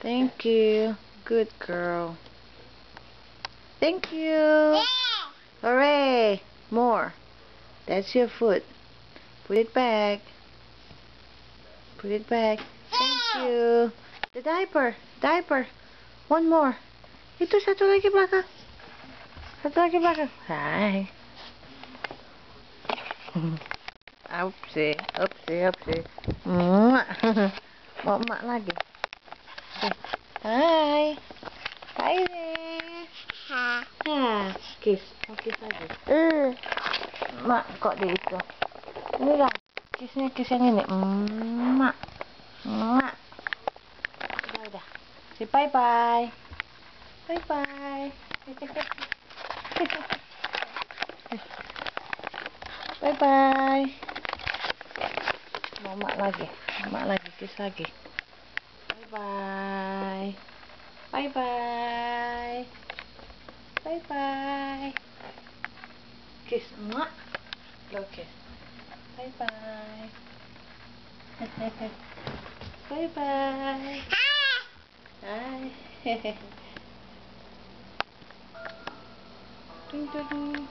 Thank you. Good girl. Thank you. Hooray. More. That's your food. Put it back. Put it back. Thank you. The diaper. Diaper. One more. Itu satu lagi belakang. Satu lagi belakang. Hai. Upsi. Upsi. Upsi. Mau emak lagi. Hai. Hai deh. Kiss. Mau kiss lagi. Mak kok di itu. Ini dong. Kissnya kiss yang ini. Mak. Mak. Udah. Say bye-bye. Bye-bye. Bye-bye. Mau mak lagi. Mak lagi. Kiss lagi. Bye-bye. Bye-bye. Bye-bye. Kiss mak. Low kiss. Bye-bye. Bye-bye. Hi. Ding ding.